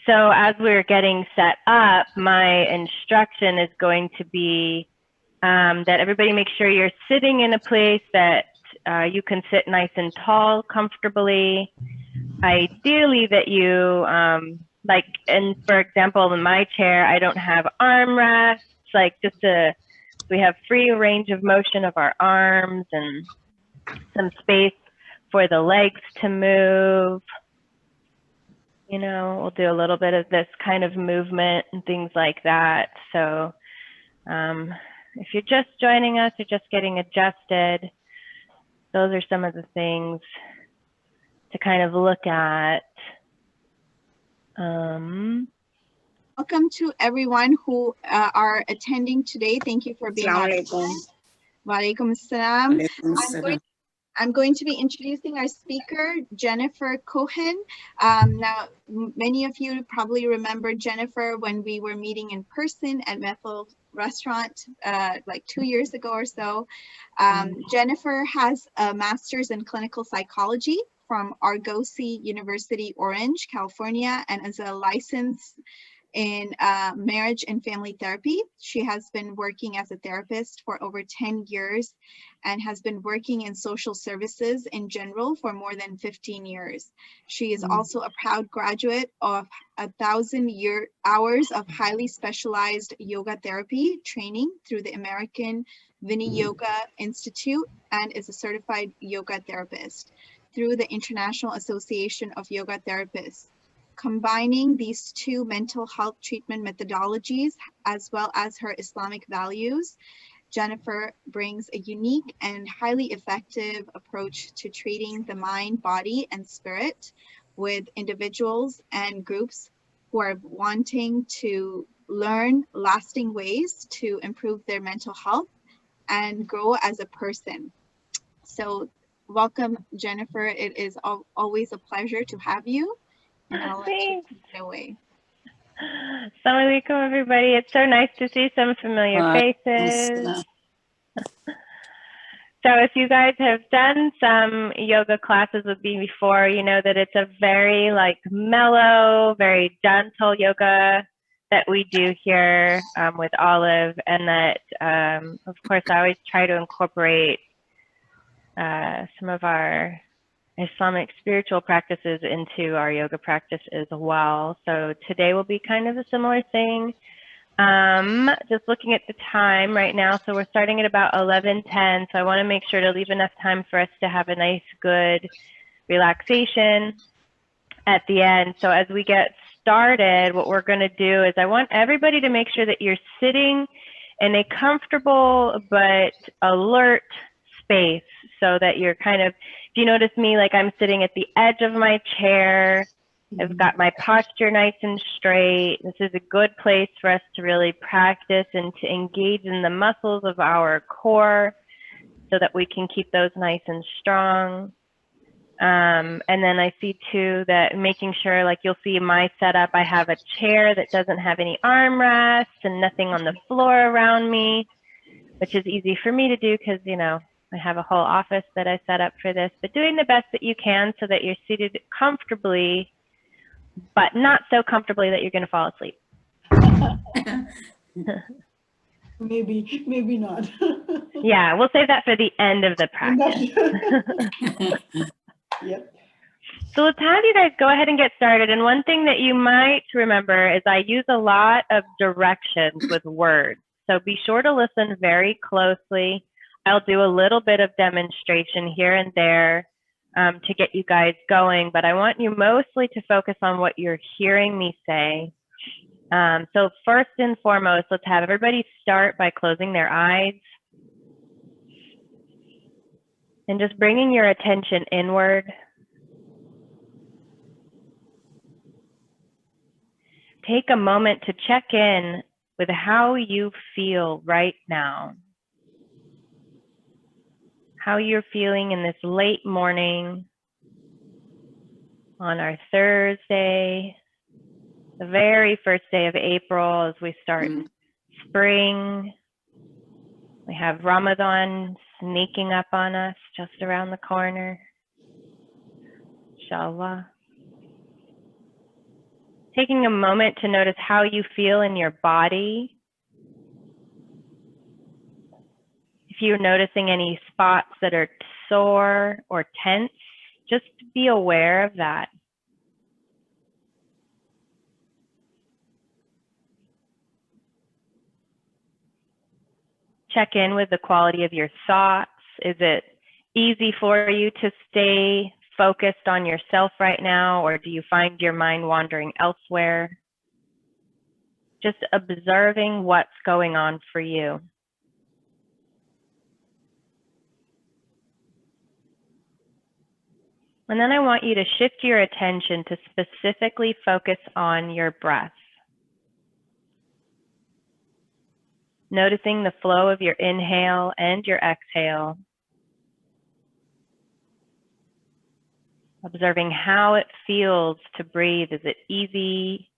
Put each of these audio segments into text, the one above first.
So as we're getting set up, my instruction is going to be that everybody make sure you're sitting in a place that you can sit nice and tall comfortably. Ideally that you, like, and for example, in my chair, I don't have armrests, like we have free range of motion of our arms and some space for the legs to move. You know, we'll do a little bit of this kind of movement and things like that. So if you're just joining us, you're just getting adjusted, those are some of the things to kind of look at. Welcome to everyone who are attending today. Thank you for being on. Walaikum assalam. I'm going to be introducing our speaker, Jennifer Cohen. Now, many of you probably remember Jennifer when we were meeting in person at Methel Restaurant like 2 years ago or so. Jennifer has a master's in clinical psychology from Argosy University, Orange, California, and is a licensed in marriage and family therapy. She has been working as a therapist for over 10 years and has been working in social services in general for more than 15 years. She is also a proud graduate of 1,000 hours of highly specialized yoga therapy training through the American Vini Yoga Institute and is a certified yoga therapist through the International Association of Yoga Therapists. Combining these two mental health treatment methodologies, as well as her Islamic values, Jennifer brings a unique and highly effective approach to treating the mind, body, and spirit with individuals and groups who are wanting to learn lasting ways to improve their mental health and grow as a person. So welcome, Jennifer. It is always a pleasure to have you. And I'll let you take it away. Assalamu alaikum, everybody. It's so nice to see some familiar faces. So if you guys have done some yoga classes with me before, you know that it's a very like mellow, very gentle yoga that we do here with Olive, and that of course I always try to incorporate some of our Islamic spiritual practices into our yoga practice as well. So today will be kind of a similar thing. Just looking at the time right now, so we're starting at about 11:10, so I want to make sure to leave enough time for us to have a nice, good relaxation at the end. So as we get started, what we're going to do is I want everybody to make sure that you're sitting in a comfortable but alert space, so that you're kind of, if you notice me, like I'm sitting at the edge of my chair, I've got my posture nice and straight. This is a good place for us to really practice and to engage in the muscles of our core so that we can keep those nice and strong. And then I see too that making sure, like you'll see my setup, I have a chair that doesn't have any armrests and nothing on the floor around me, which is easy for me to do because, you know, I have a whole office that I set up for this, but doing the best that you can so that you're seated comfortably, but not so comfortably that you're going to fall asleep. Maybe not. Yeah, we'll save that for the end of the practice. Yep. So let's have you guys go ahead and get started. And one thing that you might remember is I use a lot of directions with words. So be sure to listen very closely. I'll do a little bit of demonstration here and there to get you guys going, but I want you mostly to focus on what you're hearing me say. So first and foremost, let's have everybody start by closing their eyes and just bringing your attention inward. Take a moment to check in with how you feel right now. How you're feeling in this late morning on our Thursday, the very first day of April as we start spring. We have Ramadan sneaking up on us just around the corner, inshallah. Taking a moment to notice how you feel in your body. If you're noticing any spots that are sore or tense, just be aware of that. Check in with the quality of your thoughts. Is it easy for you to stay focused on yourself right now, or do you find your mind wandering elsewhere? Just observing what's going on for you. And then I want you to shift your attention to specifically focus on your breath. Noticing the flow of your inhale and your exhale. Observing how it feels to breathe. Is it easy?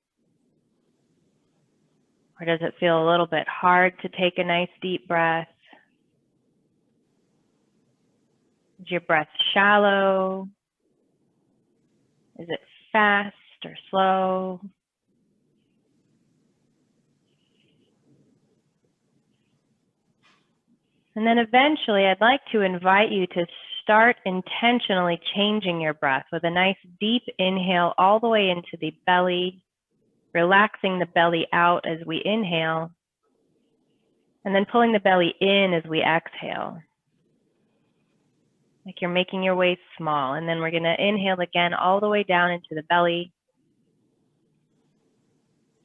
Or does it feel a little bit hard to take a nice deep breath? Is your breath shallow? Is it fast or slow? And then eventually I'd like to invite you to start intentionally changing your breath with a nice deep inhale all the way into the belly, relaxing the belly out as we inhale, and then pulling the belly in as we exhale. Like you're making your way small. And then we're going to inhale again all the way down into the belly.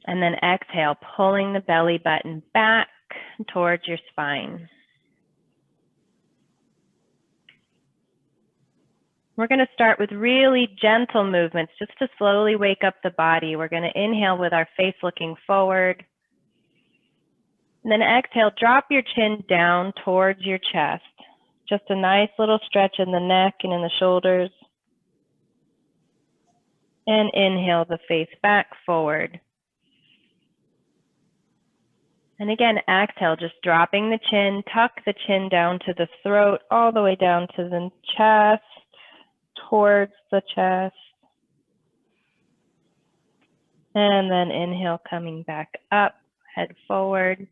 And then exhale, pulling the belly button back towards your spine. We're going to start with really gentle movements just to slowly wake up the body. We're going to inhale with our face looking forward. And then exhale, drop your chin down towards your chest. Just a nice little stretch in the neck and in the shoulders. And inhale the face back forward. And again, exhale, just dropping the chin, tuck the chin down to the throat, all the way down to the chest, towards the chest. And then inhale, coming back up, head forward.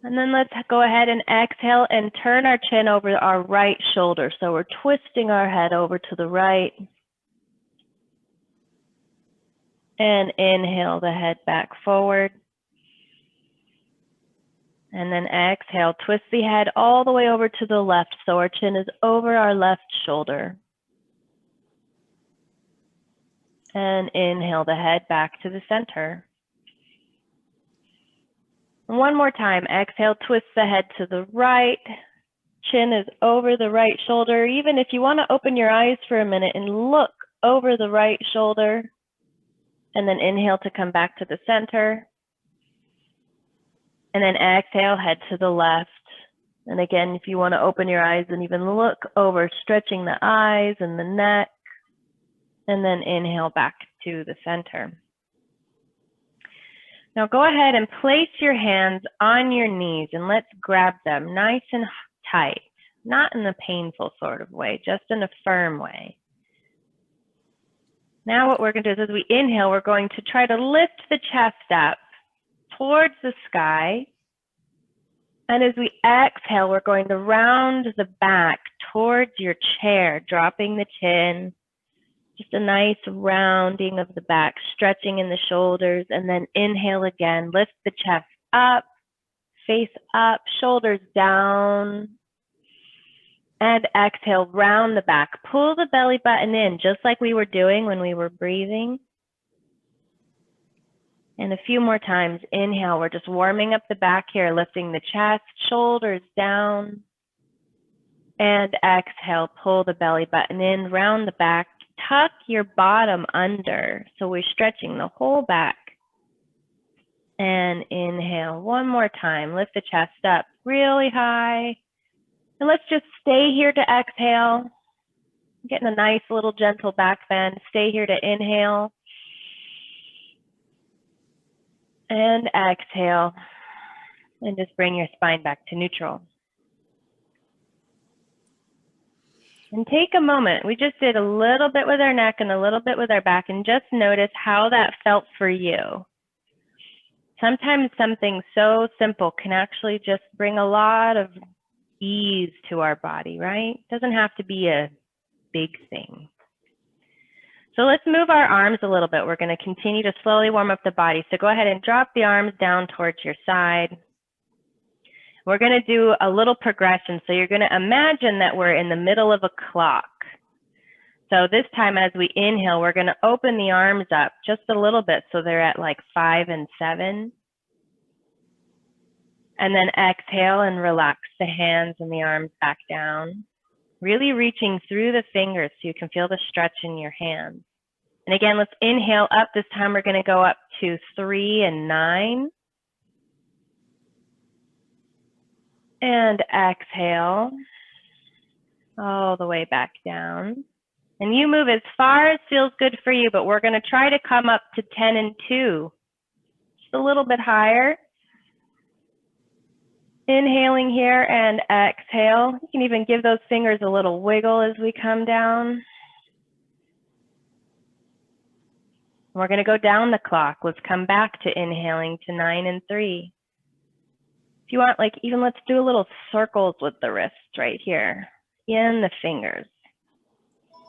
And then let's go ahead and exhale and turn our chin over our right shoulder. So we're twisting our head over to the right. And inhale the head back forward. And then exhale, twist the head all the way over to the left. So our chin is over our left shoulder. And inhale the head back to the center. One more time, exhale, twist the head to the right. Chin is over the right shoulder. Even if you want to open your eyes for a minute and look over the right shoulder. And then inhale to come back to the center. And then exhale, head to the left. And again, if you want to open your eyes and even look over, stretching the eyes and the neck. And then inhale back to the center. Now go ahead and place your hands on your knees and let's grab them nice and tight. Not in a painful sort of way, just in a firm way. Now what we're going to do is as we inhale, we're going to try to lift the chest up towards the sky. And as we exhale, we're going to round the back towards your chair, dropping the chin. Just a nice rounding of the back, stretching in the shoulders, and then inhale again. Lift the chest up, face up, shoulders down. And exhale, round the back. Pull the belly button in, just like we were doing when we were breathing. And a few more times, inhale. We're just warming up the back here, lifting the chest, shoulders down. And exhale, pull the belly button in, round the back. Tuck your bottom under. So we're stretching the whole back. And inhale one more time. Lift the chest up really high. And let's just stay here to exhale. Getting a nice little gentle back bend. Stay here to inhale. And exhale. And just bring your spine back to neutral. And take a moment. We just did a little bit with our neck and a little bit with our back, and just notice how that felt for you. Sometimes something so simple can actually just bring a lot of ease to our body, right? It doesn't have to be a big thing. So let's move our arms a little bit. We're going to continue to slowly warm up the body. So go ahead and drop the arms down towards your side. We're going to do a little progression. So you're going to imagine that we're in the middle of a clock. So this time as we inhale, we're going to open the arms up just a little bit so they're at like 5 and 7. And then exhale and relax the hands and the arms back down. Really reaching through the fingers so you can feel the stretch in your hands. And again, let's inhale up. This time we're going to go up to 3 and 9. And exhale all the way back down. And you move as far as feels good for you, but we're going to try to come up to 10 and 2. Just a little bit higher. Inhaling here and exhale. You can even give those fingers a little wiggle as we come down. We're going to go down the clock. Let's come back to inhaling to 9 and 3. If you want, like, even let's do a little circles with the wrists right here in the fingers.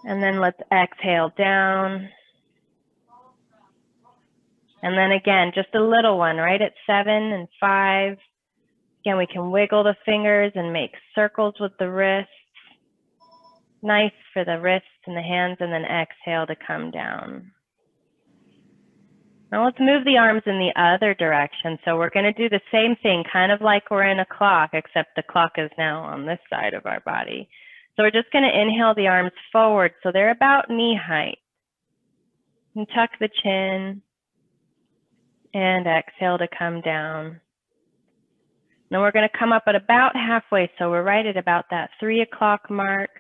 And then let's exhale down. And then again, just a little one right at 7 and 5. Again, we can wiggle the fingers and make circles with the wrists. Nice for the wrists and the hands, and then exhale to come down. Now let's move the arms in the other direction. So we're going to do the same thing, kind of like we're in a clock, except the clock is now on this side of our body. So we're just going to inhale the arms forward so they're about knee height. And tuck the chin. And exhale to come down. Now we're going to come up at about halfway, so we're right at about that 3 o'clock mark.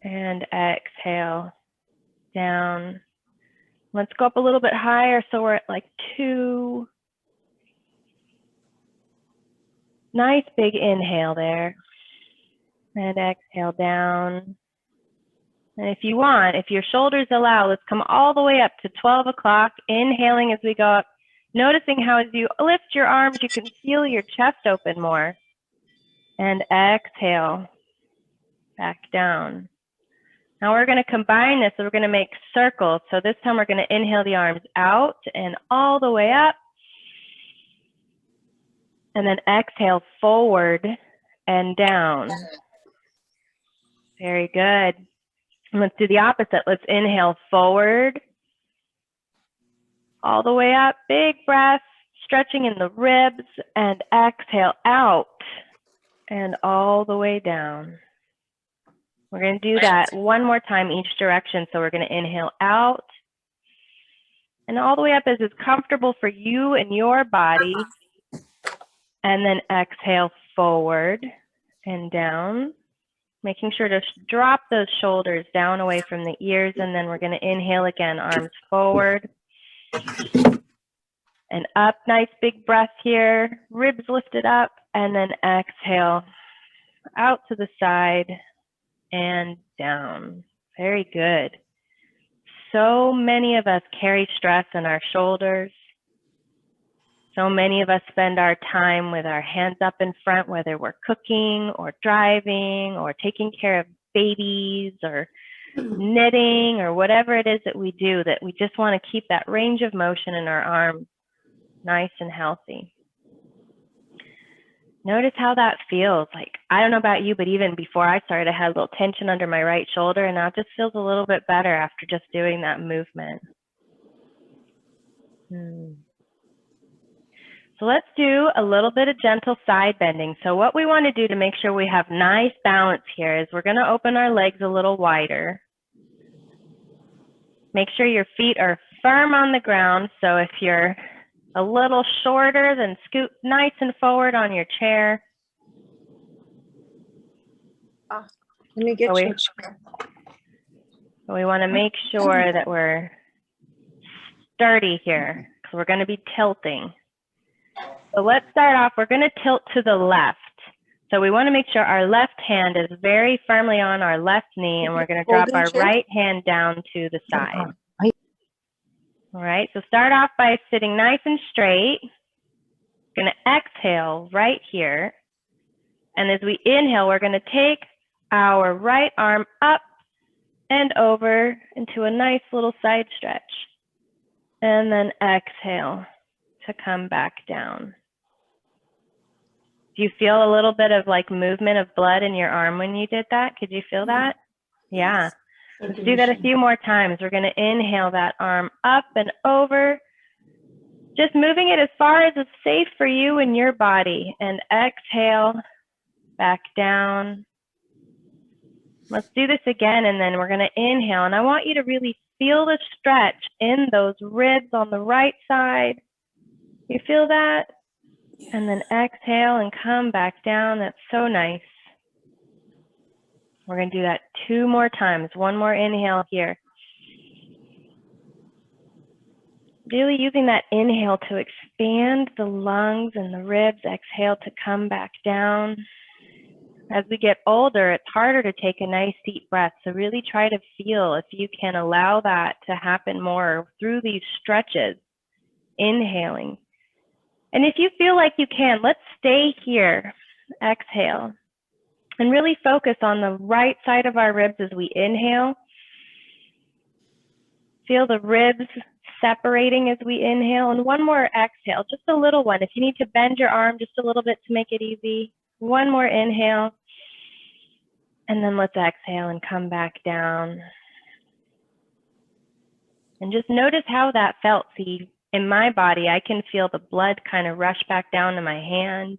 And exhale down. Let's go up a little bit higher, so we're at like 2. Nice big inhale there. And exhale down. And if you want, if your shoulders allow, let's come all the way up to 12 o'clock, inhaling as we go up. Noticing how as you lift your arms, you can feel your chest open more. And exhale, back down. Now we're going to combine this, so we're going to make circles. So this time we're going to inhale the arms out and all the way up. And then exhale forward and down. Very good. And let's do the opposite. Let's inhale forward. All the way up, big breath, stretching in the ribs, and exhale out and all the way down. We're going to do that one more time each direction. So we're going to inhale out and all the way up as is comfortable for you and your body. And then exhale forward and down, making sure to drop those shoulders down away from the ears. And then we're going to inhale again, arms forward. And up, nice big breath here, ribs lifted up, and then exhale out to the side and down. Very good. So many of us carry stress in our shoulders. So many of us spend our time with our hands up in front, whether we're cooking or driving or taking care of babies or knitting or whatever it is that we do, that we just want to keep that range of motion in our arms nice and healthy. Notice how that feels. Like, I don't know about you, but even before I started, I had a little tension under my right shoulder, and now it just feels a little bit better after just doing that movement. So let's do a little bit of gentle side bending. So what we want to do to make sure we have nice balance here is we're going to open our legs a little wider. Make sure your feet are firm on the ground. So if you're a little shorter, then scoot nice and forward on your chair. Let me get you. So we want to make sure that we're sturdy here, because we're going to be tilting. So let's start off, we're going to tilt to the left. So we want to make sure our left hand is very firmly on our lleft knee, and we're going to drop our right hand down to the side. All right, so start off by sitting nice and straight. Going to exhale right here. And as we inhale, we're going to take our right arm up and over into a nice little side stretch. And then exhale to come back down. Do you feel a little bit of like movement of blood in your arm when you did that? Could you feel that? Yeah. Let's do that a few more times. We're going to inhale that arm up and over, just moving it as far as it's safe for you and your body. And exhale, back down. Let's do this again, and then we're going to inhale. And I want you to really feel the stretch in those ribs on the right side. You feel that? And then exhale and come back down. That's so nice. We're going to do that 2 more times. 1 more inhale here. Really using that inhale to expand the lungs and the ribs. Exhale to come back down. As we get older, it's harder to take a nice deep breath. So really try to feel if you can allow that to happen more through these stretches. Inhaling. And if you feel like you can, let's stay here. Exhale. And really focus on the right side of our ribs as we inhale. Feel the ribs separating as we inhale. And 1 more exhale, just a little one. If you need to bend your arm just a little bit to make it easy. 1 more inhale. And then let's exhale and come back down. And just notice how that felt. See, in my body, I can feel the blood kind of rush back down to my hand.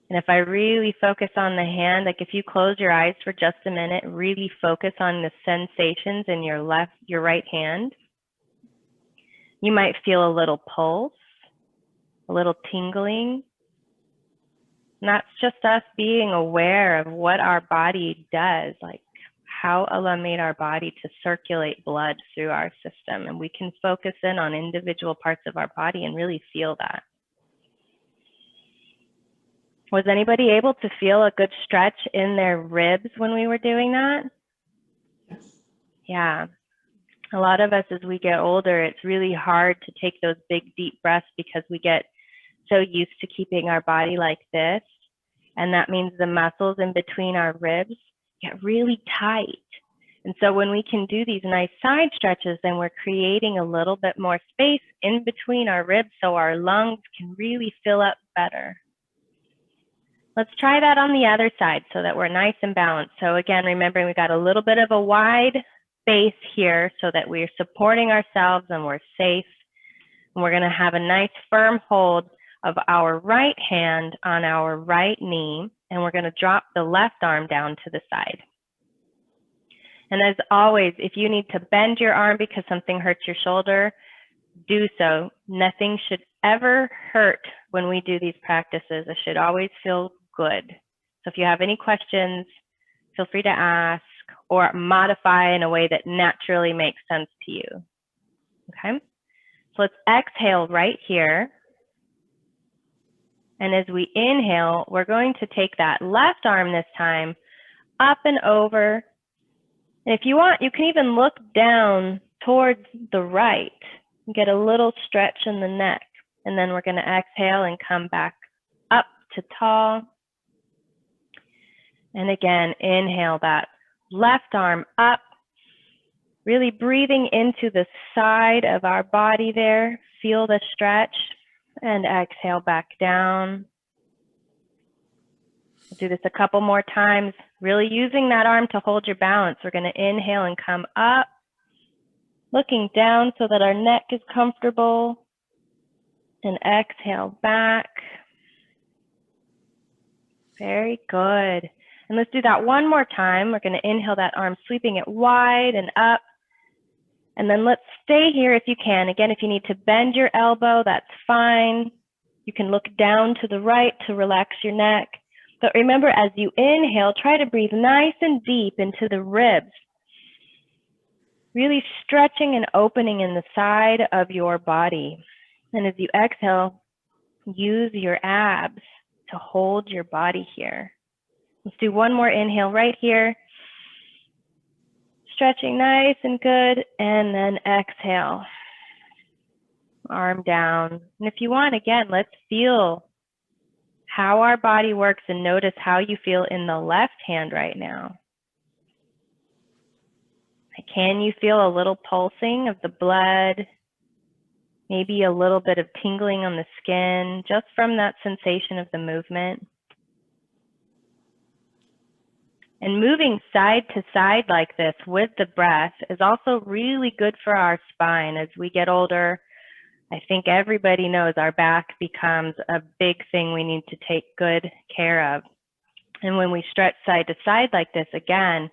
And if I really focus on the hand, like if you close your eyes for just a minute, really focus on the sensations in your right hand, you might feel a little pulse, a little tingling. And that's just us being aware of what our body does, like how Allah made our body to circulate blood through our system. And we can focus in on individual parts of our body and really feel that. Was anybody able to feel a good stretch in their ribs when we were doing that? Yes. Yeah. A lot of us, as we get older, it's really hard to take those big, deep breaths because we get so used to keeping our body like this. And that means the muscles in between our ribs get really tight. And so when we can do these nice side stretches, then we're creating a little bit more space in between our ribs so our lungs can really fill up better. Let's try that on the other side so that we're nice and balanced. So again, remembering we got a little bit of a wide space here so that we're supporting ourselves and we're safe. And we're going to have a nice firm hold of our right hand on our right knee, and we're going to drop the left arm down to the side. And as always, if you need to bend your arm because something hurts your shoulder, do so. Nothing should ever hurt when we do these practices. It should always feel good. So if you have any questions, feel free to ask or modify in a way that naturally makes sense to you. Okay? So let's exhale right here. And as we inhale, we're going to take that left arm this time up and over. And if you want, you can even look down towards the right and get a little stretch in the neck. And then we're going to exhale and come back up to tall. And again, inhale that left arm up, really breathing into the side of our body there. Feel the stretch. And exhale back down. We'll do this a couple more times, really using that arm to hold your balance. We're going to inhale and come up, looking down so that our neck is comfortable, and exhale back. Very good. And let's do that 1 more time. We're going to inhale that arm, sweeping it wide and up. And then let's stay here if you can. Again, if you need to bend your elbow, that's fine. You can look down to the right to relax your neck. But remember, as you inhale, try to breathe nice and deep into the ribs. Really stretching and opening in the side of your body. And as you exhale, use your abs to hold your body here. Let's do one more inhale right here. Stretching nice and good, and then exhale. Arm down. And if you want, again, let's feel how our body works and notice how you feel in the left hand right now. Can you feel a little pulsing of the blood? Maybe a little bit of tingling on the skin, just from that sensation of the movement. And moving side to side like this with the breath is also really good for our spine. As we get older, I think everybody knows our back becomes a big thing we need to take good care of. And when we stretch side to side like this, again,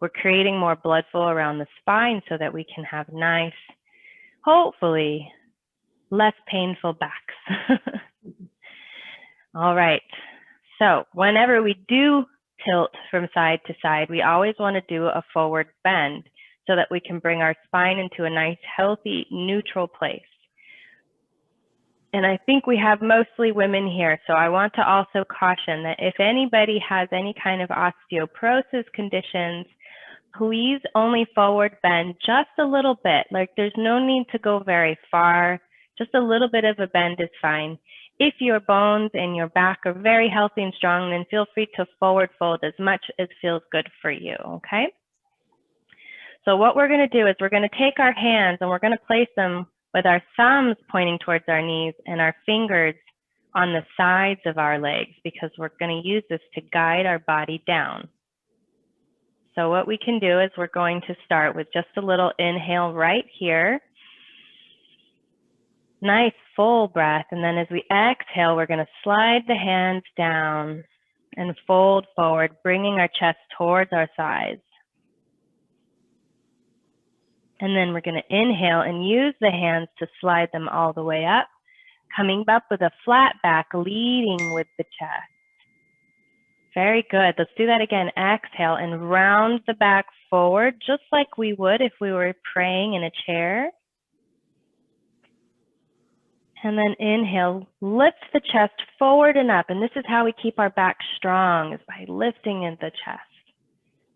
we're creating more blood flow around the spine so that we can have nice, hopefully, less painful backs. All right. So whenever we do tilt from side to side, we always want to do a forward bend so that we can bring our spine into a nice, healthy, neutral place. And I think we have mostly women here, so I want to also caution that if anybody has any kind of osteoporosis conditions, please only forward bend just a little bit. Like, there's no need to go very far. Just a little bit of a bend is fine. If your bones and your back are very healthy and strong, then feel free to forward fold as much as feels good for you, okay? So what we're going to do is we're going to take our hands and we're going to place them with our thumbs pointing towards our knees and our fingers on the sides of our legs, because we're going to use this to guide our body down. So what we can do is we're going to start with just a little inhale right here. Nice full breath. And then as we exhale, we're going to slide the hands down and fold forward, bringing our chest towards our thighs. And then we're going to inhale and use the hands to slide them all the way up, coming up with a flat back, leading with the chest. Very good. Let's do that again. Exhale and round the back forward, just like we would if we were praying in a chair. And then inhale, lift the chest forward and up. And this is how we keep our back strong, is by lifting in the chest.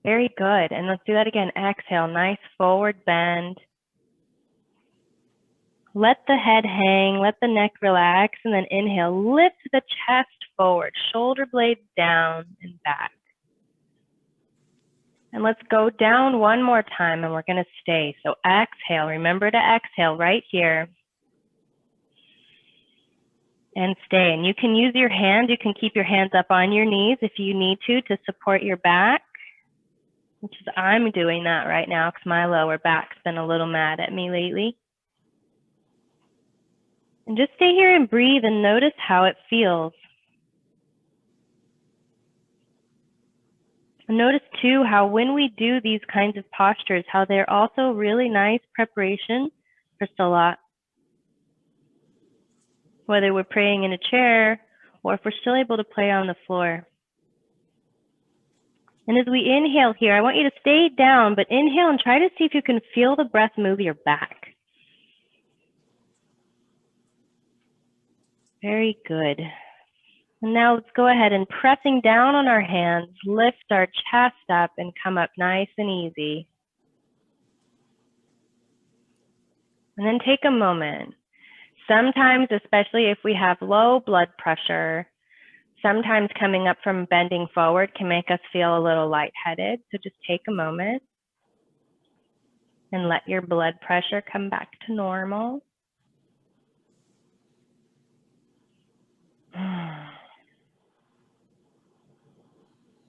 Very good. And let's do that again. Exhale, nice forward bend. Let the head hang, let the neck relax, and then inhale, lift the chest forward, shoulder blades down and back. And let's go down one more time, and we're going to stay. So exhale, remember to exhale right here. And stay. And you can use your hand, you can keep your hands up on your knees if you need to support your back. Which is, I'm doing that right now because my lower back's been a little mad at me lately. And just stay here and breathe and notice how it feels. And notice too how when we do these kinds of postures, how they're also really nice preparation for salat. Whether we're praying in a chair or if we're still able to pray on the floor. And as we inhale here, I want you to stay down, but inhale and try to see if you can feel the breath move your back. Very good. And now let's go ahead and pressing down on our hands, lift our chest up and come up nice and easy. And then take a moment. Sometimes, especially if we have low blood pressure, sometimes coming up from bending forward can make us feel a little lightheaded. So just take a moment and let your blood pressure come back to normal.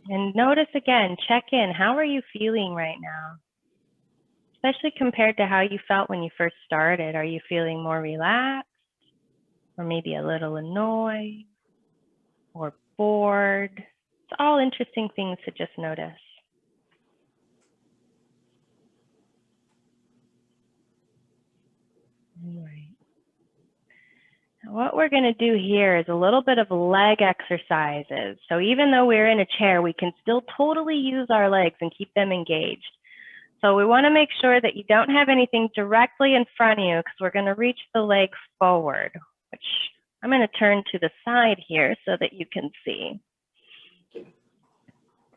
And notice again, check in. How are you feeling right now? Especially compared to how you felt when you first started. Are you feeling more relaxed? Or maybe a little annoyed? Or bored? It's all interesting things to just notice. All right. What we're going to do here is a little bit of leg exercises. So even though we're in a chair, we can still totally use our legs and keep them engaged. So we want to make sure that you don't have anything directly in front of you because we're going to reach the leg forward, which I'm going to turn to the side here so that you can see.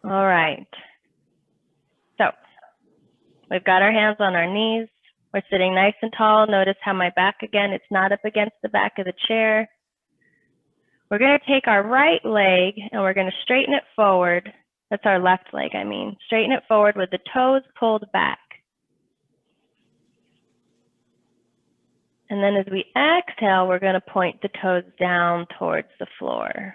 All right. So we've got our hands on our knees. We're sitting nice and tall. Notice how my back, again, it's not up against the back of the chair. We're going to take our right leg and we're going to straighten it forward. That's our left leg, I mean. Straighten it forward with the toes pulled back. And then as we exhale, we're going to point the toes down towards the floor.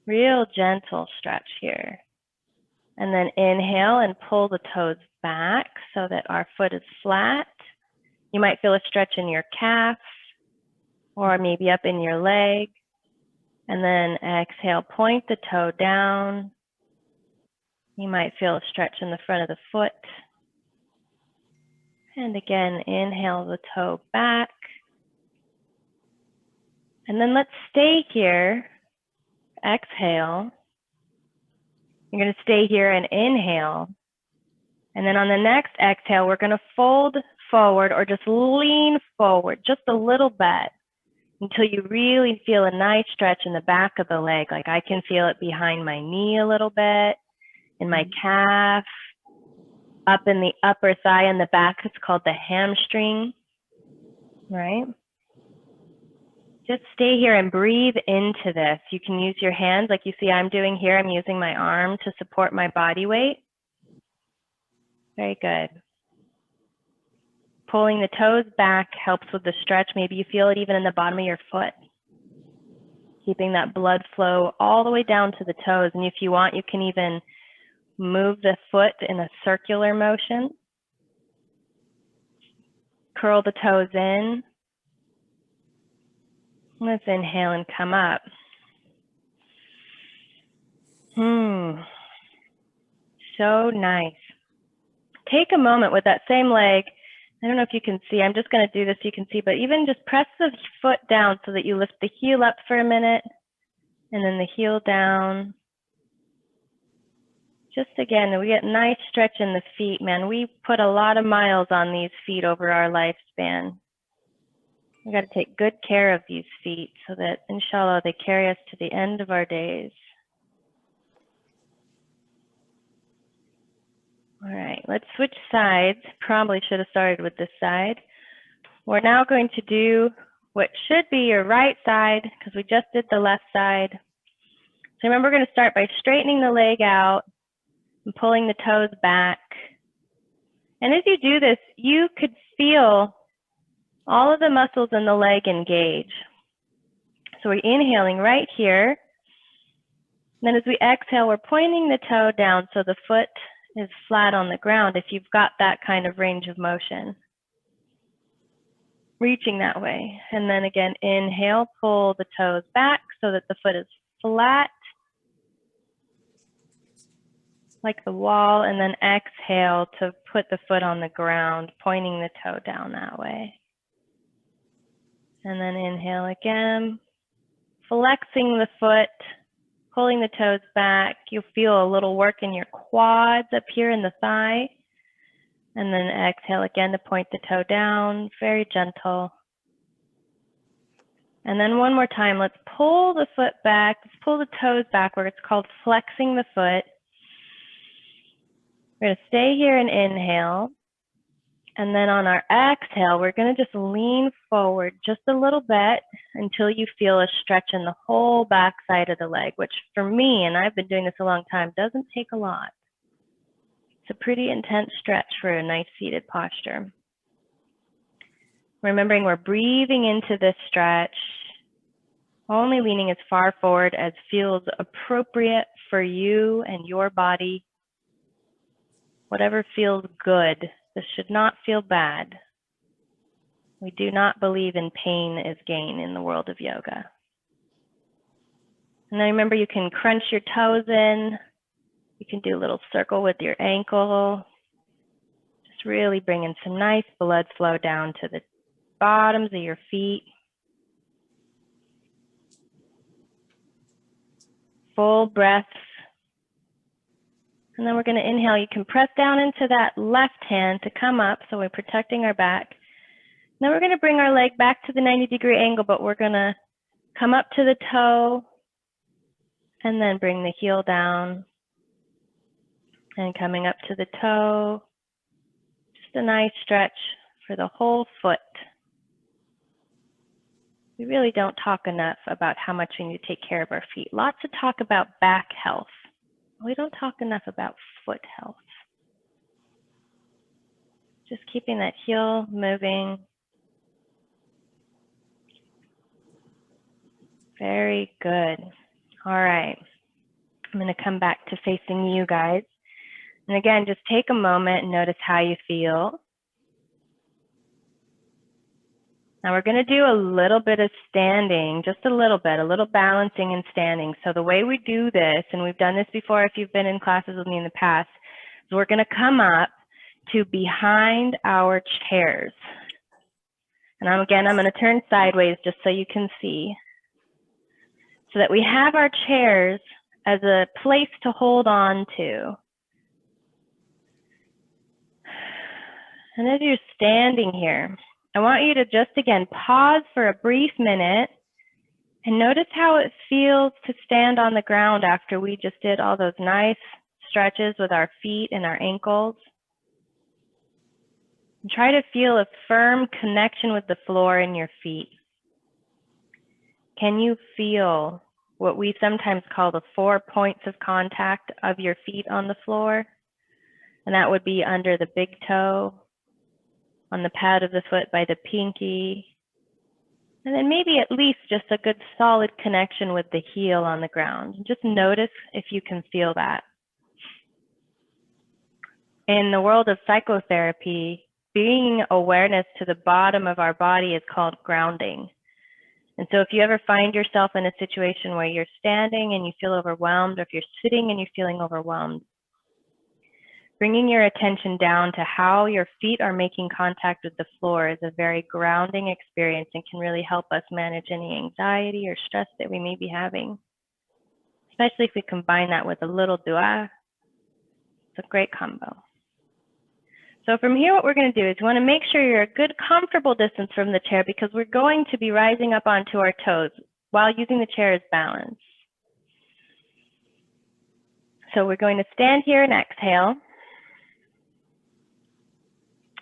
Real gentle stretch here. And then inhale and pull the toes back so that our foot is flat. You might feel a stretch in your calf or maybe up in your leg. And then exhale, point the toe down. You might feel a stretch in the front of the foot. And again, inhale the toe back. And then let's stay here. Exhale. You're going to stay here and inhale. And then on the next exhale, we're going to fold forward or just lean forward just a little bit until you really feel a nice stretch in the back of the leg. Like I can feel it behind my knee a little bit, in my calf, up in the upper thigh in the back. It's called the hamstring, right? Just stay here and breathe into this. You can use your hands like you see I'm doing here. I'm using my arm to support my body weight. Very good. Pulling the toes back helps with the stretch. Maybe you feel it even in the bottom of your foot. Keeping that blood flow all the way down to the toes. And if you want, you can even move the foot in a circular motion. Curl the toes in. Let's inhale and come up. So nice. Take a moment with that same leg. I don't know if you can see. I'm just going to do this so you can see, but even just press the foot down so that you lift the heel up for a minute and then the heel down. Just again, we get nice stretch in the feet, man. We put a lot of miles on these feet over our lifespan. We got to take good care of these feet so that, inshallah, they carry us to the end of our days. All right, let's switch sides. Probably should have started with this side. We're now going to do what should be your right side because we just did the left side. So remember, we're going to start by straightening the leg out and pulling the toes back. And as you do this, you could feel all of the muscles in the leg engage. So we're inhaling right here. And then as we exhale, we're pointing the toe down so the foot is flat on the ground if you've got that kind of range of motion. Reaching that way. And then again, inhale, pull the toes back so that the foot is flat, like the wall, and then exhale to put the foot on the ground, pointing the toe down that way. And then inhale again, flexing the foot, pulling the toes back. You'll feel a little work in your quads up here in the thigh. And then exhale again to point the toe down, very gentle. And then one more time, let's pull the foot back. Let's pull the toes backward. It's called flexing the foot. We're going to stay here and inhale. And then on our exhale, we're going to just lean forward just a little bit until you feel a stretch in the whole back side of the leg, which for me, and I've been doing this a long time, doesn't take a lot. It's a pretty intense stretch for a nice seated posture. Remembering we're breathing into this stretch, only leaning as far forward as feels appropriate for you and your body. Whatever feels good. This should not feel bad. We do not believe in pain is gain in the world of yoga. And then remember, you can crunch your toes in. You can do a little circle with your ankle. Just really bringing some nice blood flow down to the bottoms of your feet. Full breaths. And then we're going to inhale. You can press down into that left hand to come up, so we're protecting our back. Now we're going to bring our leg back to the 90-degree angle, but we're going to come up to the toe and then bring the heel down and coming up to the toe. Just a nice stretch for the whole foot. We really don't talk enough about how much we need to take care of our feet. Lots of talk about back health. We don't talk enough about foot health. Just keeping that heel moving. Very good. All right. I'm going to come back to facing you guys. And again, just take a moment and notice how you feel. Now we're going to do a little bit of standing, just a little balancing and standing. So the way we do this, and we've done this before if you've been in classes with me in the past, is we're going to come up to behind our chairs. And I'm going to turn sideways just so you can see. So that we have our chairs as a place to hold on to. And as you're standing here, I want you to just again pause for a brief minute and notice how it feels to stand on the ground after we just did all those nice stretches with our feet and our ankles. And try to feel a firm connection with the floor in your feet. Can you feel what we sometimes call the 4 points of contact of your feet on the floor? And that would be under the big toe, on the pad of the foot by the pinky, and then maybe at least just a good solid connection with the heel on the ground. Just notice if you can feel that. In the world of psychotherapy, bringing awareness to the bottom of our body is called grounding. And so if you ever find yourself in a situation where you're standing and you feel overwhelmed, or if you're sitting and you're feeling overwhelmed, bringing your attention down to how your feet are making contact with the floor is a very grounding experience and can really help us manage any anxiety or stress that we may be having, especially if we combine that with a little dua. It's a great combo. So from here, what we're going to do is we want to make sure you're a good, comfortable distance from the chair because we're going to be rising up onto our toes while using the chair as balance. So we're going to stand here and exhale.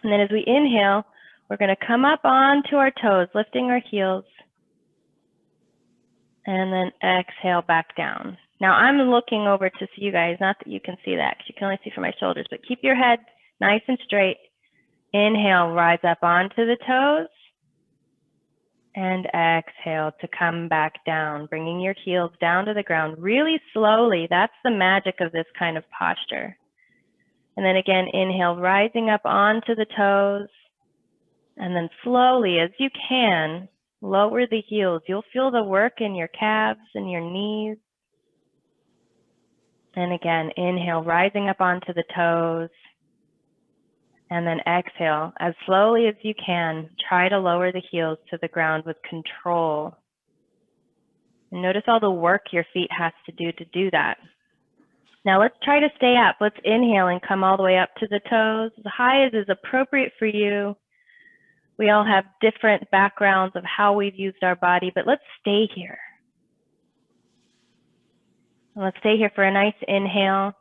And then as we inhale, we're going to come up onto our toes, lifting our heels, and then exhale back down. Now I'm looking over to see you guys, not that you can see that, because you can only see from my shoulders, but keep your head nice and straight. Inhale, rise up onto the toes, and exhale to come back down, bringing your heels down to the ground really slowly. That's the magic of this kind of posture. And then again, inhale, rising up onto the toes, and then slowly as you can, lower the heels. You'll feel the work in your calves and your knees. And again, inhale, rising up onto the toes, and then exhale. As slowly as you can, try to lower the heels to the ground with control. And notice all the work your feet has to do that. Now let's try to stay up. Let's inhale and come all the way up to the toes, as high as is appropriate for you. We all have different backgrounds of how we've used our body, but let's stay here. And let's stay here for a nice inhale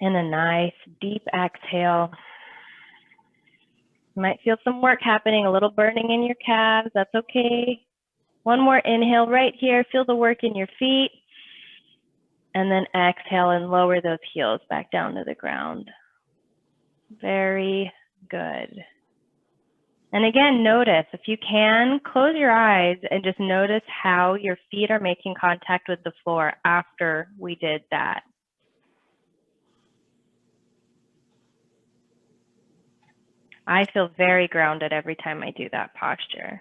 and a nice deep exhale. You might feel some work happening, a little burning in your calves. That's okay. One more inhale right here. Feel the work in your feet. And then exhale and lower those heels back down to the ground. Very good. And again, notice, if you can, close your eyes and just notice how your feet are making contact with the floor after we did that. I feel very grounded every time I do that posture.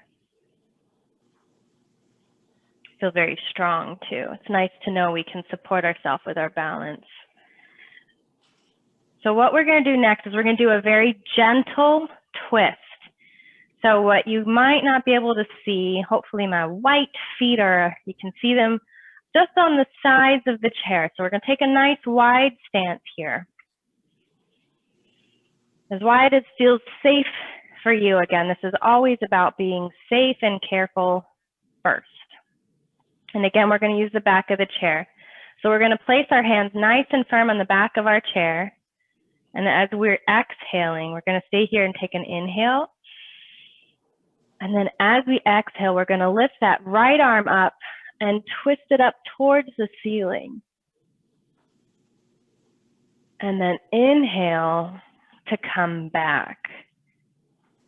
I feel very strong too. It's nice to know we can support ourselves with our balance. So what we're going to do next is we're going to do a very gentle twist. So what you might not be able to see, hopefully my white feet are, you can see them just on the sides of the chair. So we're going to take a nice wide stance here. As wide as feels safe for you, again, this is always about being safe and careful first. And again, we're going to use the back of the chair. So we're going to place our hands nice and firm on the back of our chair. And as we're exhaling, we're going to stay here and take an inhale. And then as we exhale, we're going to lift that right arm up and twist it up towards the ceiling. And then inhale to come back.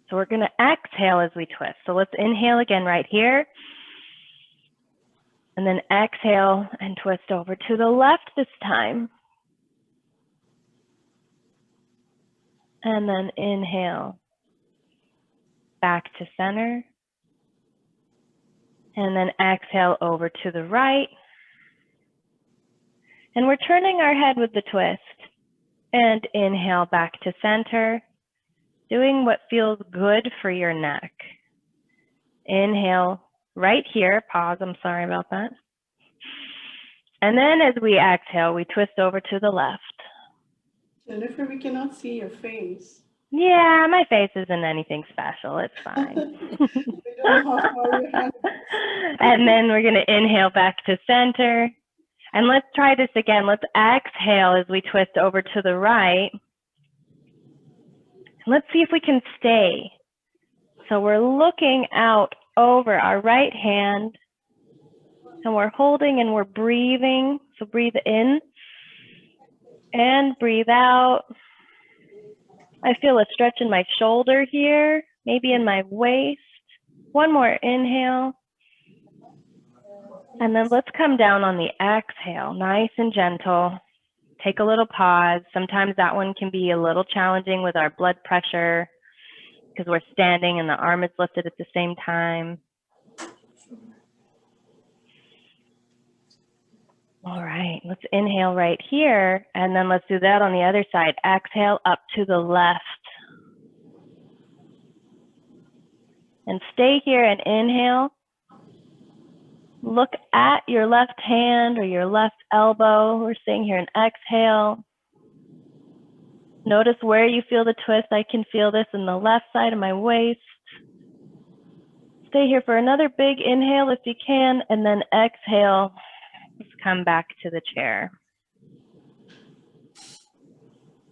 So we're going to exhale as we twist. So let's inhale again right here. And then exhale and twist over to the left this time. And then inhale back to center. And then exhale over to the right. And we're turning our head with the twist. And inhale back to center. Doing what feels good for your neck. Inhale right here. Pause, I'm sorry about that. And then as we exhale, we twist over to the left. Jennifer, we cannot see your face. Yeah, my face isn't anything special. It's fine. We don't know how far you have. And then we're going to inhale back to center. And let's try this again. Let's exhale as we twist over to the right. Let's see if we can stay. So we're looking out over our right hand. And we're holding and we're breathing. So breathe in and breathe out. I feel a stretch in my shoulder here, maybe in my waist. One more inhale. And then let's come down on the exhale, nice and gentle. Take a little pause. Sometimes that one can be a little challenging with our blood pressure because we're standing and the arm is lifted at the same time. All right, let's inhale right here, and then let's do that on the other side. Exhale up to the left. And stay here and inhale. Look at your left hand or your left elbow. We're staying here and exhale. Notice where you feel the twist. I can feel this in the left side of my waist. Stay here for another big inhale if you can, and then exhale. Let's come back to the chair.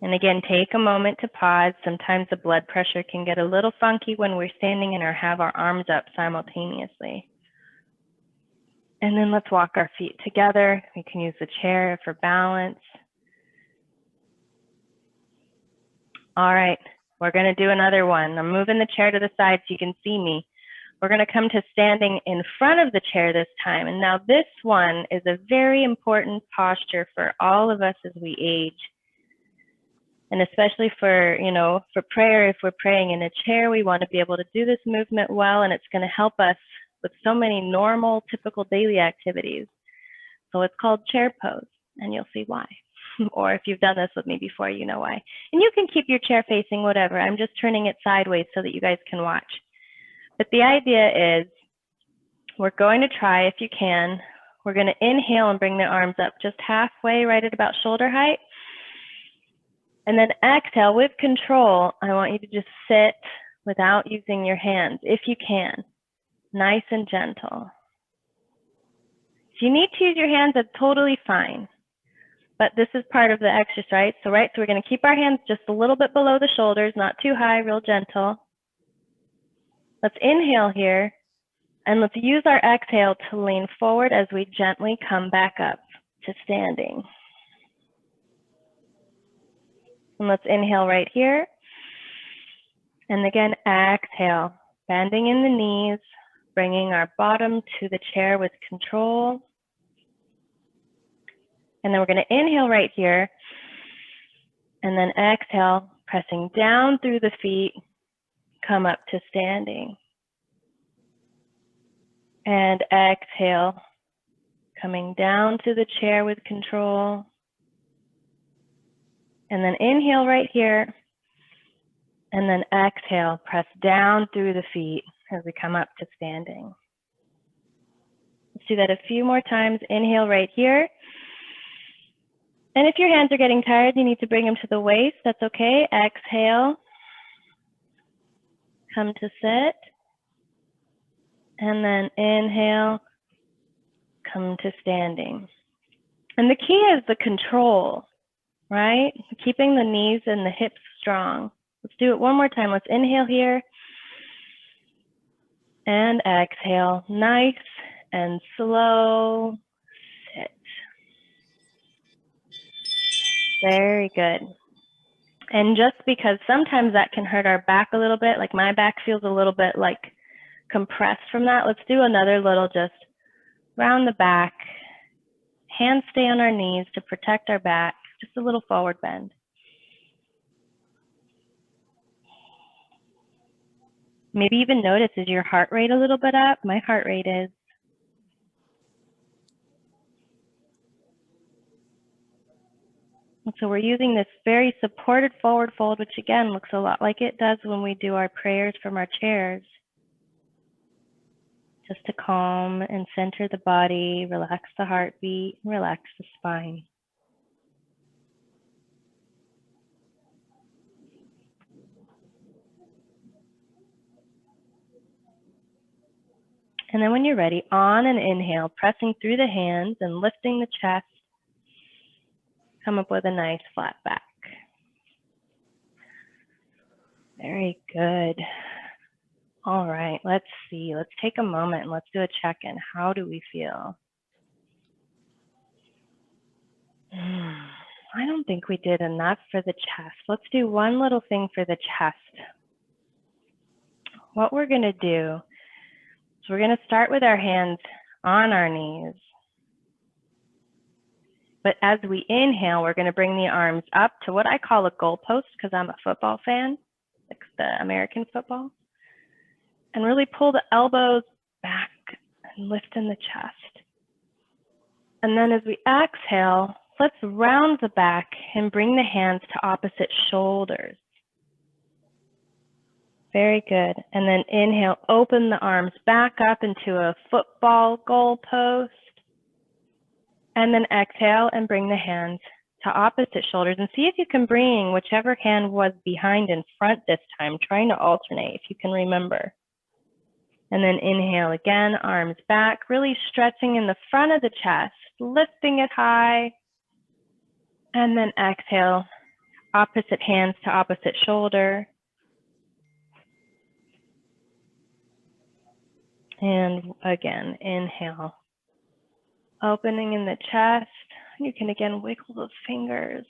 And again, take a moment to pause. Sometimes the blood pressure can get a little funky when we're standing and or have our arms up simultaneously. And then let's walk our feet together. We can use the chair for balance. All right, we're going to do another one. I'm moving the chair to the side so you can see me. We're going to come to standing in front of the chair this time. And now this one is a very important posture for all of us as we age. And especially for, for prayer, if we're praying in a chair, we want to be able to do this movement well, and it's going to help us with so many normal, typical daily activities. So it's called chair pose, and you'll see why. Or if you've done this with me before, you know why. And you can keep your chair facing whatever. I'm just turning it sideways so that you guys can watch. But the idea is we're going to try, if you can, we're going to inhale and bring the arms up just halfway, right at about shoulder height. And then exhale with control. I want you to just sit without using your hands, if you can. Nice and gentle. If you need to use your hands, that's totally fine. But this is part of the exercise, so we're going to keep our hands just a little bit below the shoulders, not too high, real gentle. Let's inhale here, and let's use our exhale to lean forward as we gently come back up to standing. And let's inhale right here. And again, exhale, bending in the knees, bringing our bottom to the chair with control. And then we're going to inhale right here. And then exhale, pressing down through the feet, come up to standing. And exhale, coming down to the chair with control. And then inhale right here. And then exhale, press down through the feet as we come up to standing. Let's do that a few more times. Inhale right here. And if your hands are getting tired, you need to bring them to the waist. That's okay. Exhale. come to sit. And then inhale, come to standing. And the key is the control, right? Keeping the knees and the hips strong. Let's do it one more time. Let's inhale here. And exhale. Nice and slow. Sit. Very good. And just because sometimes that can hurt our back a little bit, like my back feels a little bit like compressed from that, let's do another little just round the back. Hands stay on our knees to protect our back, just a little forward bend. Maybe even notice, is your heart rate a little bit up? My heart rate is. And so we're using this very supported forward fold, which again looks a lot like it does when we do our prayers from our chairs. Just to calm and center the body, relax the heartbeat, relax the spine. And then when you're ready, on an inhale, pressing through the hands and lifting the chest, come up with a nice flat back. Very good. All right, let's see. Let's take a moment and let's do a check-in. How do we feel? I don't think we did enough for the chest. Let's do one little thing for the chest. What we're going to do is we're going to start with our hands on our knees. But as we inhale, we're going to bring the arms up to what I call a goalpost because I'm a football fan, like the American football. And really pull the elbows back and lift in the chest. And then as we exhale, let's round the back and bring the hands to opposite shoulders. Very good. And then inhale, open the arms back up into a football goalpost. And then exhale and bring the hands to opposite shoulders. And see if you can bring whichever hand was behind in front this time, trying to alternate if you can remember. And then inhale again, arms back, really stretching in the front of the chest, lifting it high. And then exhale, opposite hands to opposite shoulder. And again, inhale, opening in the chest. You can again wiggle those fingers.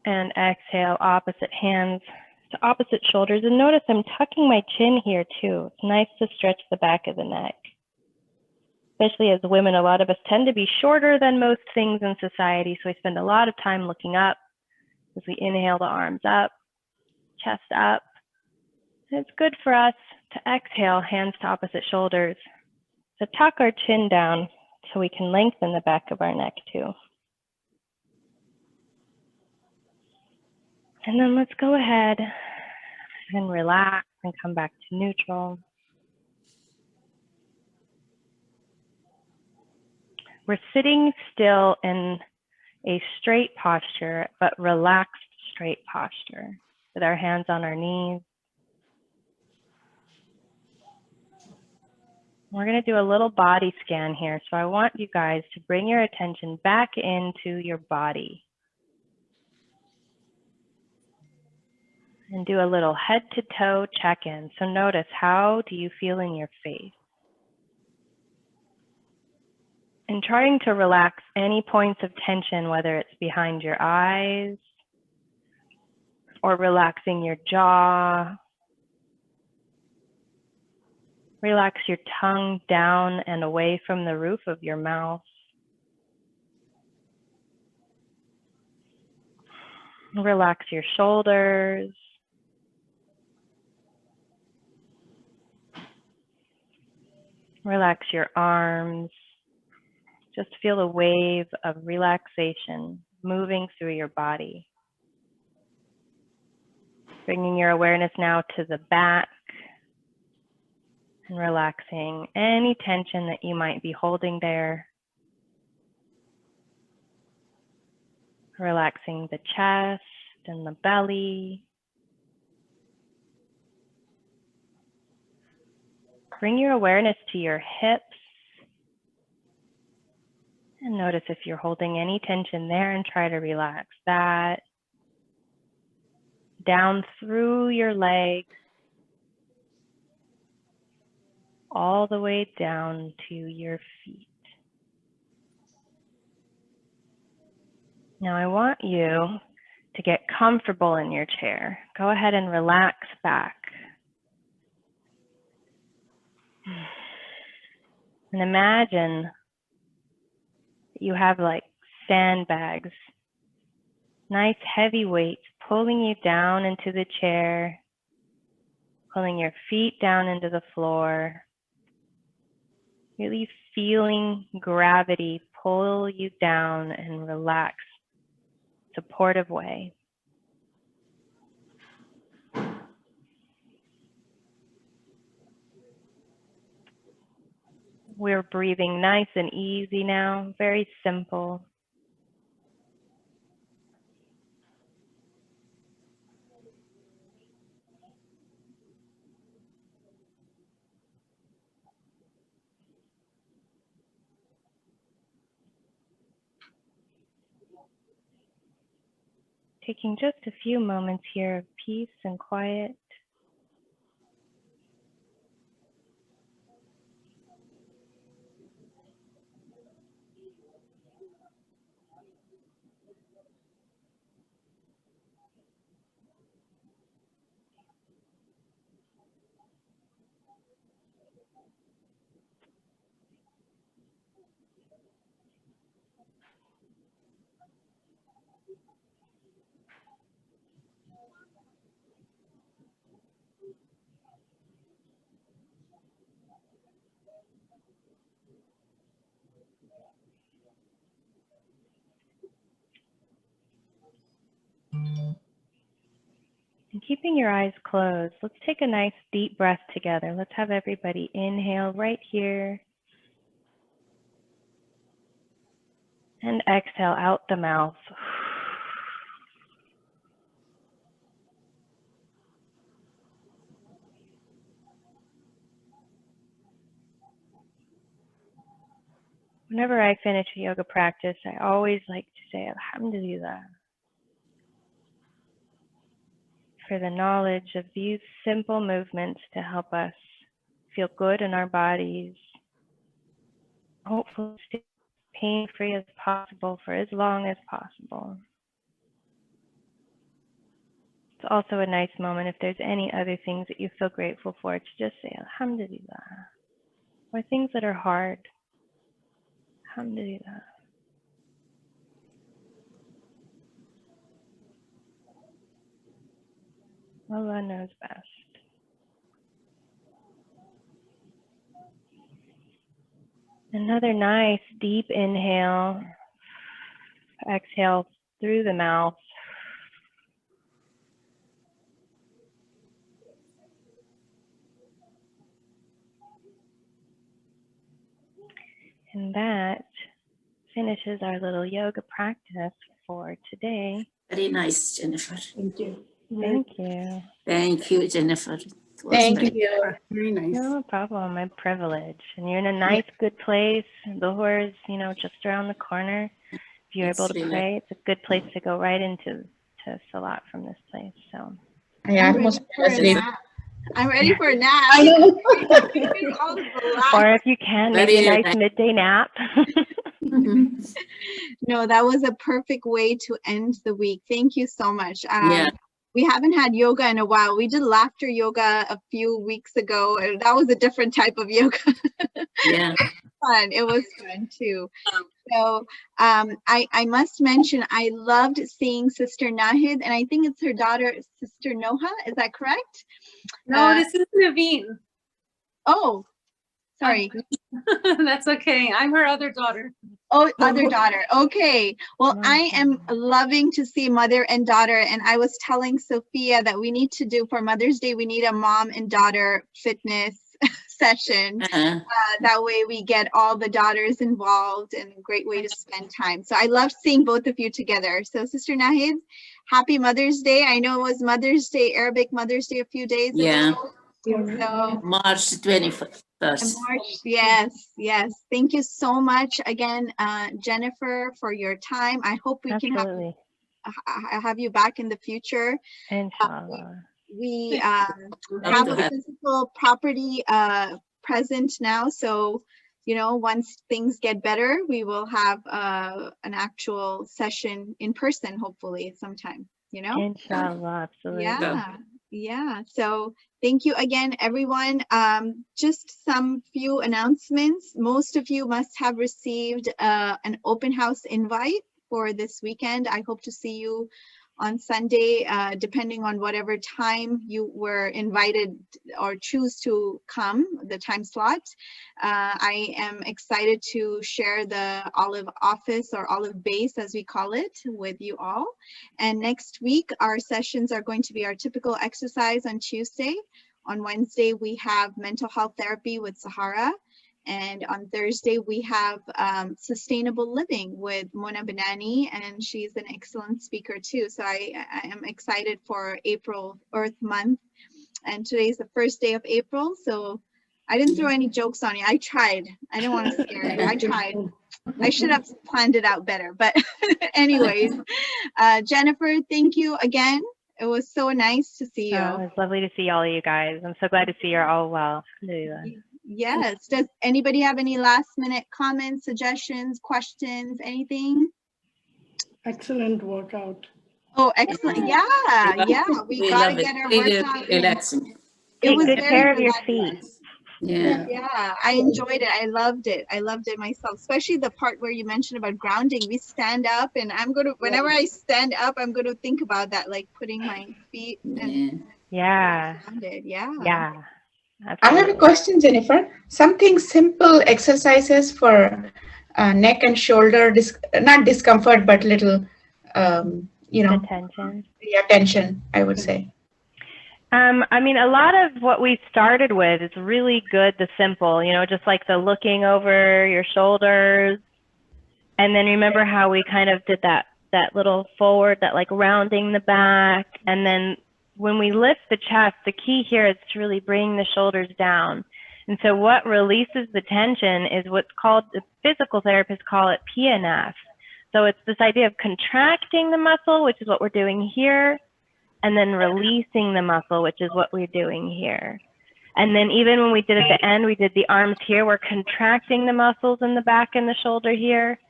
And exhale, opposite hands to opposite shoulders. And notice I'm tucking my chin here too. It's nice to stretch the back of the neck. Especially as women, a lot of us tend to be shorter than most things in society. So we spend a lot of time looking up as we inhale the arms up, chest up. And it's good for us to exhale, hands to opposite shoulders. So tuck our chin down so we can lengthen the back of our neck too. And then let's go ahead and relax and come back to neutral. We're sitting still in a straight posture, but relaxed straight posture with our hands on our knees. We're going to do a little body scan here. So I want you guys to bring your attention back into your body. And do a little head to toe check-in. So notice, how do you feel in your face? And trying to relax any points of tension, whether it's behind your eyes or relaxing your jaw. Relax your tongue down and away from the roof of your mouth. Relax your shoulders. Relax your arms. Just feel a wave of relaxation moving through your body. Bringing your awareness now to the back and relaxing any tension that you might be holding there. Relaxing the chest and the belly. Bring your awareness to your hips. And notice if you're holding any tension there and try to relax that. Down through your legs, all the way down to your feet. Now I want you to get comfortable in your chair. Go ahead and relax back. And imagine you have like sandbags, nice heavy weights pulling you down into the chair, pulling your feet down into the floor, really feeling gravity pull you down and relax, supportive way. We're breathing nice and easy now, very simple. Taking just a few moments here of peace and quiet. And keeping your eyes closed, let's take a nice deep breath together. Let's have everybody inhale right here. And exhale out the mouth. Whenever I finish a yoga practice, I always like to say Alhamdulillah for the knowledge of these simple movements to help us feel good in our bodies, hopefully stay pain-free as possible for as long as possible. It's also a nice moment if there's any other things that you feel grateful for to just say Alhamdulillah, or things that are hard. Alhamdulillah. Allah knows best. Another nice deep inhale. Exhale through the mouth. And that finishes our little yoga practice for today. Very nice, Jennifer. Thank you. Thank you. Thank you, Jennifer. It was Thank very- you. Very nice. No problem. My privilege. And you're in a nice, good place. Dhuhr is, just around the corner. If you're It's able to really- pray, it's a good place to go right into Salat from this place. So I'm ready for a nap. I'm ready for a nap. All the black- or if you can, maybe a Very nice nice. midday nap. No, that was a perfect way to end the week. Thank you so much. Yeah. We haven't had yoga in a while. We did laughter yoga a few weeks ago, and that was a different type of yoga. Yeah. Fun. It was fun too. So I must mention, I loved seeing Sister Nahid, and I think it's her daughter, Sister Noha. Is that correct? No, this is Naveen. Oh, sorry. That's okay. I'm her other daughter. Oh, other daughter. Okay. Well, Nice. I am loving to see mother and daughter. And I was telling Sophia that we need to do for Mother's Day, we need a mom and daughter fitness session. Uh-huh. That way we get all the daughters involved, and a great way to spend time. So I love seeing both of you together. So Sister Nahid, happy Mother's Day. I know it was Mother's Day, Arabic Mother's Day a few days Yeah. ago. So March 21st. March, yes. Thank you so much again, Jennifer, for your time. I hope we can Absolutely. have you back in the future. Inshallah. We Love have to a have- physical property present now, so once things get better, we will have an actual session in person, hopefully sometime. Inshallah, absolutely. Yeah. So thank you again, everyone. Just some few announcements. Most of you must have received an open house invite for this weekend. I hope to see you on Sunday, depending on whatever time you were invited or choose to come, the time slot. I am excited to share the Olive Office or Olive Base, as we call it, with you all. And next week, our sessions are going to be our typical exercise on Tuesday. On Wednesday, we have mental health therapy with Sahara. And on Thursday, we have sustainable living with Mona Banani, and she's an excellent speaker too. So I am excited for April Earth Month. And today's the first day of April. So I didn't throw any jokes on you. I tried. I didn't want to scare you. I tried. I should have planned it out better. But anyways, Jennifer, thank you again. It was so nice to see you. It was lovely to see all of you guys. I'm so glad to see you're all well. Alhamdulillah. Yes. Does anybody have any last minute comments, suggestions, questions, anything? Excellent workout. Oh, excellent. Yeah. We gotta love it. get our Really workout. relaxing. It was Take good very care of your relaxing. feet. Yeah. Yeah, I enjoyed it. I loved it myself, especially the part where you mentioned about grounding. We stand up, and whenever I stand up, I'm going to think about that, like putting my feet and Yeah. grounded. Yeah. Yeah. I have a Absolutely. question, Jennifer. Something simple exercises for neck and shoulder, not discomfort, but little, Attention. tension, I would say. I mean, a lot of what we started with is really good, the simple, just like the looking over your shoulders. And then remember how we kind of did that little forward, that like rounding the back. And then when we lift the chest, the key here is to really bring the shoulders down. And so what releases the tension is what's called, the physical therapists call it PNF. So it's this idea of contracting the muscle, which is what we're doing here, and then releasing the muscle, which is what we're doing here. And then even when we did at the end, we did the arms here, we're contracting the muscles in the back and the shoulder here.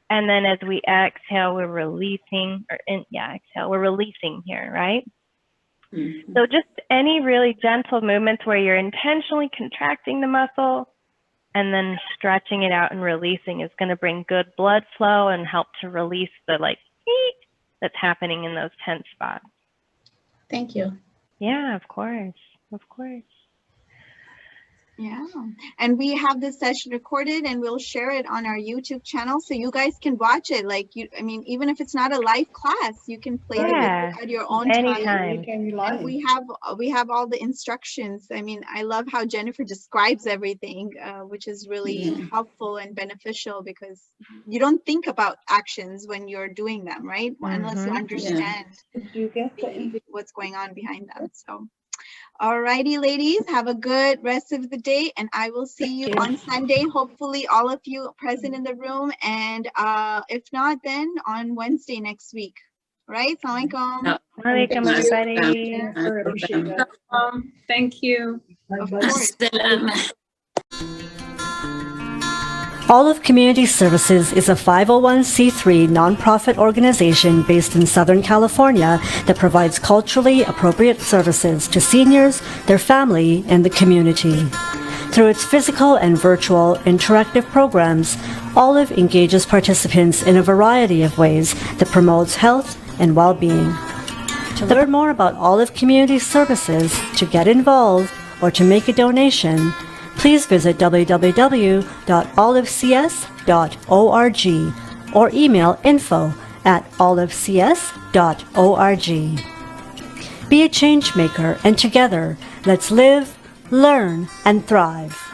And then as we exhale, we're releasing, exhale, we're releasing here, right? Mhm. So just any really gentle movements where you're intentionally contracting the muscle and then stretching it out and releasing is going to bring good blood flow and help to release the that's happening in those tense spots. Thank you. Yeah, of course. Of course. Yeah. And we have this session recorded, and we'll share it on our YouTube channel so you guys can watch it. Even if it's not a live class, you can play the video at your own time. Anytime. And we have all the instructions. I mean, I love how Jennifer describes everything, which is really helpful and beneficial, because you don't think about actions when you're doing them, right? Unless you understand what's going on behind them. So. Alrighty, ladies, have a good rest of the day, and I will see you on Sunday. Hopefully, all of you present in the room, and if not, then on Wednesday next week. Right? Assalamualaikum. Alaikum, everybody. I appreciate that. Thank you. Of course. Assalam. Olive Community Services is a 501c3 nonprofit organization based in Southern California that provides culturally appropriate services to seniors, their family, and the community. Through its physical and virtual interactive programs, Olive engages participants in a variety of ways that promotes health and well-being. To learn more about Olive Community Services, to get involved, or to make a donation, please visit www.olivecs.org or email info@olivecs.org. Be a change maker, and together, let's live, learn, and thrive.